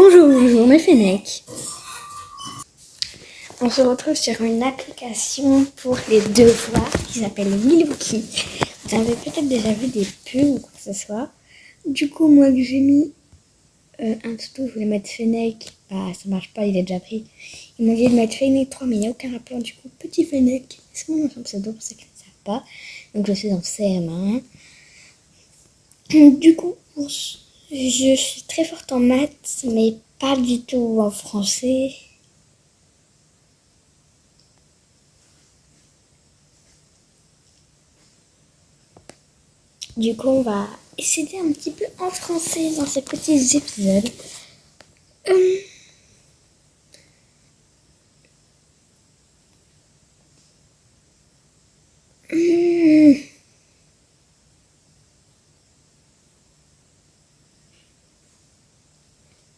Bonjour, mes Fenech. On se retrouve sur une application pour les devoirs qui s'appelle Milwaukee. Vous avez peut-être déjà vu des pubs ou quoi que ce soit. Du coup, moi que j'ai mis un tuto, je voulais mettre Fenech. Bah, ça marche pas, il est déjà pris. Ils m'ont dit de mettre Fenech 3, mais il n'y a aucun rapport. Du coup, petit Fenech. C'est mon ancien pseudo pour ceux qui ne savent pas. Donc, je suis en CM1. Du coup, je suis très forte en maths, mais pas du tout en français. Du coup, on va essayer un petit peu en français dans ces petits épisodes.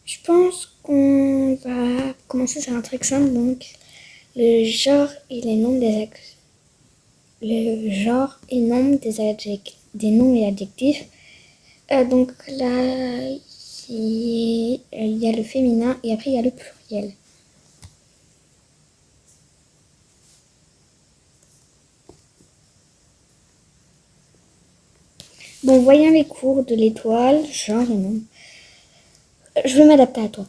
Je pense qu'on va commencer sur un truc simple, donc le genre et les noms des le genre et nom des noms et adjectifs. Donc là, il y a le féminin et après il y a le pluriel. Bon, voyons les cours de l'étoile, genre et nom. Je vais m'adapter à toi.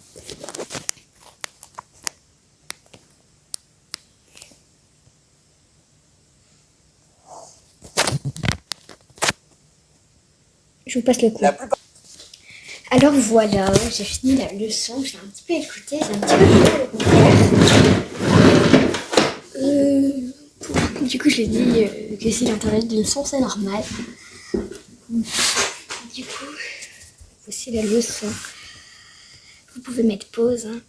Je vous passe le cours. Alors voilà, j'ai fini la leçon, j'ai un petit peu écouté, j'ai un petit peu fait du coup, je lui ai dit que si j'entendais des leçons, c'est normal. Du coup, voici la leçon. Vous pouvez mettre pause. Hein.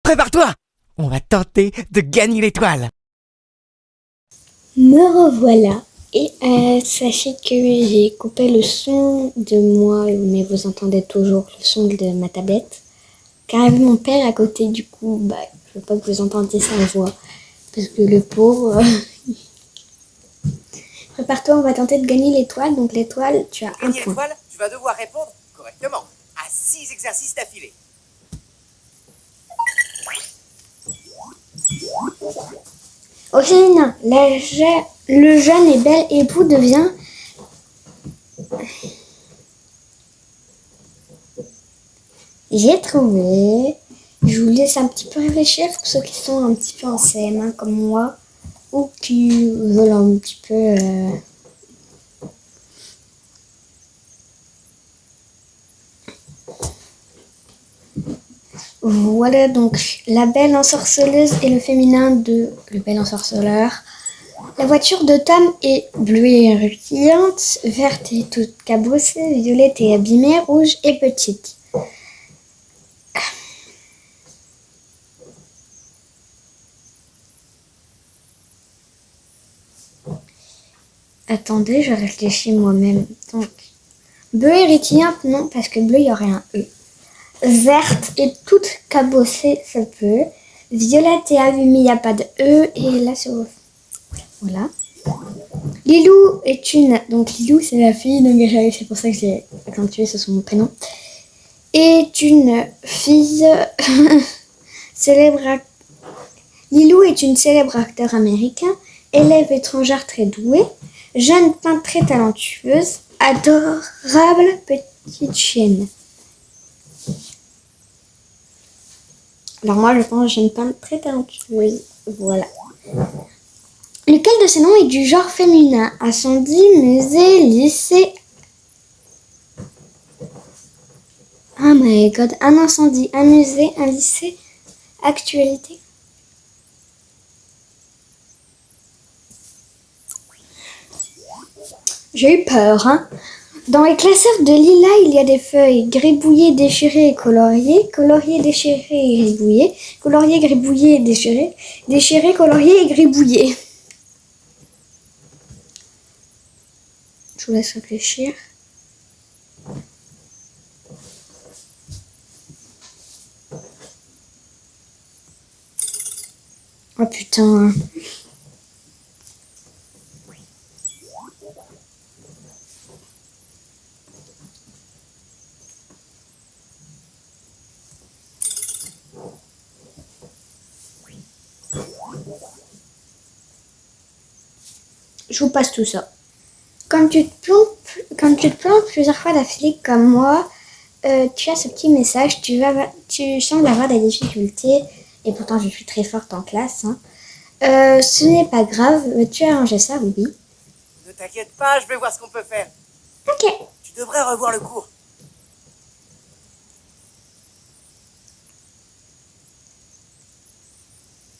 Prépare-toi! On va tenter de gagner l'étoile! Me revoilà. Et sachez que j'ai coupé le son de moi, mais vous entendez toujours le son de ma tablette. Car il y avait mon père à côté, du coup, bah, je veux pas que vous entendiez sa voix. Parce que le pauvre... Prépare-toi, on va tenter de gagner l'étoile. Donc l'étoile, tu as un Gagner point. l'étoile, tu vas devoir répondre correctement à 6 exercices d'affilée. Au féminin, le jeune et bel époux devient... J'ai trouvé. Je vous laisse un petit peu réfléchir pour ceux qui sont un petit peu en CM1 comme moi ou qui veulent un petit peu... Voilà donc la belle ensorceleuse et le féminin de le bel ensorceleur. La voiture de Tom est bleue et rutillante, verte et toute cabossée, violette et abîmée, rouge et petite. Attendez, je réfléchis moi-même. Donc, bleu érythrien, non, parce que bleu, il y aurait un E. Verte et toute cabossée, ça peut. Violette et allumée, il n'y a pas de E. Et là, c'est... Voilà. Lilou est une... Donc, Lilou, c'est la fille de Mireille. C'est pour ça que j'ai accentué sur son prénom. Est une fille célèbre. Lilou est une célèbre acteur américain, élève étrangère très douée, jeune peintre très talentueuse, adorable petite chienne. Alors moi, je pense jeune peintre très talentueuse. Voilà. Lequel de ces noms est du genre féminin? Incendie, musée, lycée. Oh my god, un incendie, un musée, un lycée, actualité. J'ai eu peur, hein. Dans les classeurs de lilas, il y a des feuilles gribouillées, déchirées et coloriées, coloriées, déchirées et gribouillées, coloriées, gribouillées et déchirées, déchirées, coloriées et gribouillées. Je vous laisse réfléchir. Oh putain. Je vous passe tout ça. Quand tu te plantes plusieurs fois d'affilée comme moi, tu as ce petit message, tu sembles avoir des difficultés, et pourtant je suis très forte en classe. Hein. Ce n'est pas grave, tu as arrangé ça, oui. Ne t'inquiète pas, je vais voir ce qu'on peut faire. Ok. Tu devrais revoir le cours.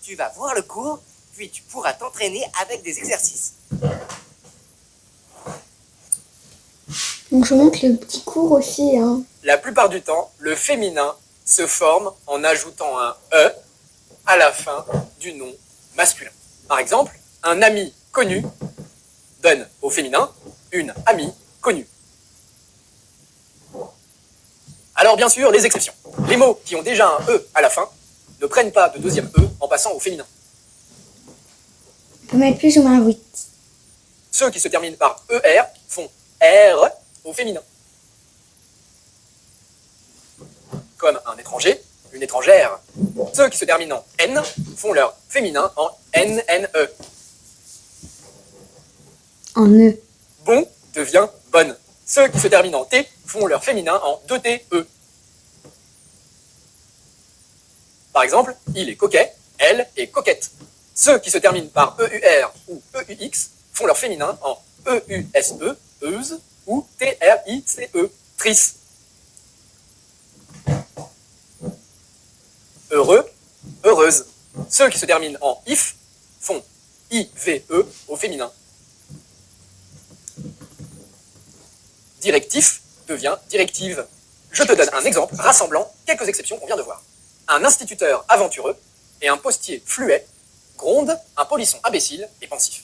Tu vas voir le cours, puis tu pourras t'entraîner avec des exercices. Donc je montre le petit cours aussi. Hein. La plupart du temps, le féminin se forme en ajoutant un E à la fin du nom masculin. Par exemple, un ami connu donne au féminin une amie connue. Alors bien sûr, les exceptions. Les mots qui ont déjà un E à la fin ne prennent pas de deuxième E en passant au féminin. On peut mettre plus ou moins 8. Ceux qui se terminent par ER font R au féminin. Comme un étranger, une étrangère. Ceux qui se terminent en N font leur féminin en NNE. En E. Bon devient bonne. Ceux qui se terminent en T font leur féminin en 2TE. Par exemple, il est coquet, elle est coquette. Ceux qui se terminent par EUR ou EUX font leur féminin en EUSE, euse, ou TRICE, trice. Heureux, heureuse. Ceux qui se terminent en IF font IVE au féminin. Directif devient directive. Je te donne un exemple rassemblant quelques exceptions qu'on vient de voir. Un instituteur aventureux et un postier fluet gronde un polisson imbécile et pensif.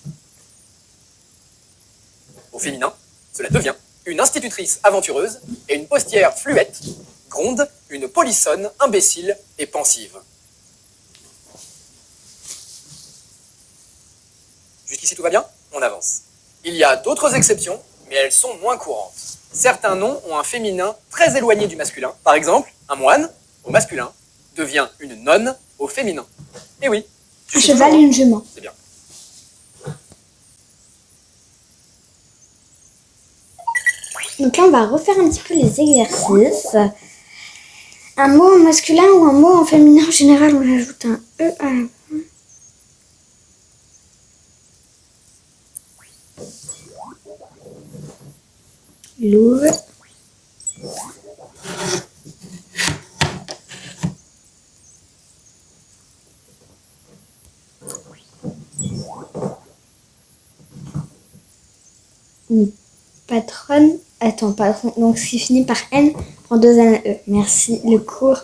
Au féminin, cela devient une institutrice aventureuse et une postière fluette gronde une polissonne imbécile et pensive. Jusqu'ici tout va bien? On avance. Il y a d'autres exceptions, mais elles sont moins courantes. Certains noms ont un féminin très éloigné du masculin. Par exemple, un moine, au masculin, devient une nonne au féminin. Et oui. Un cheval et une jument. C'est bien. Donc là, on va refaire un petit peu les exercices. Un mot en masculin ou un mot en féminin, en général, on ajoute un E à la fin. Louve. Une patronne. Attends, patron. Donc, ce qui finit par N prend 2 N E. Merci, le cours.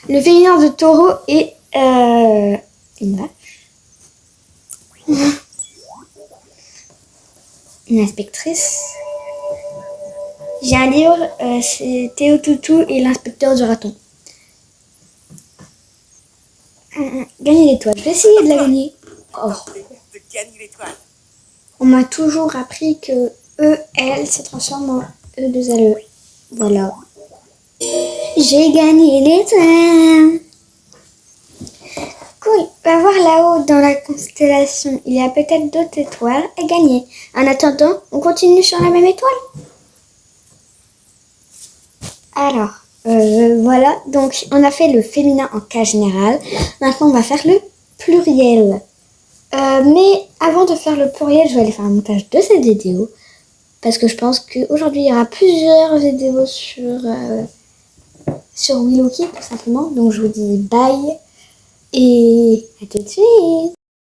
Le féminin de taureau est une vache. une inspectrice. J'ai un livre, c'est Théo Toutou et l'inspecteur du raton. Gagner l'étoile. Je vais essayer de la gagner. Oh. De gagner l'étoile. On m'a toujours appris que E, L se transforme en E2LE. Voilà. J'ai gagné l'étoile. Cool. Va voir là-haut dans la constellation. Il y a peut-être d'autres étoiles à gagner. En attendant, on continue sur la même étoile. Alors, voilà. Donc, on a fait le féminin en cas général. Maintenant, on va faire le pluriel. Mais avant de faire le pluriel, je vais aller faire un montage de cette vidéo. Parce que je pense qu'aujourd'hui, il y aura plusieurs vidéos sur Willow Kid, tout simplement. Donc, je vous dis bye et à tout de suite.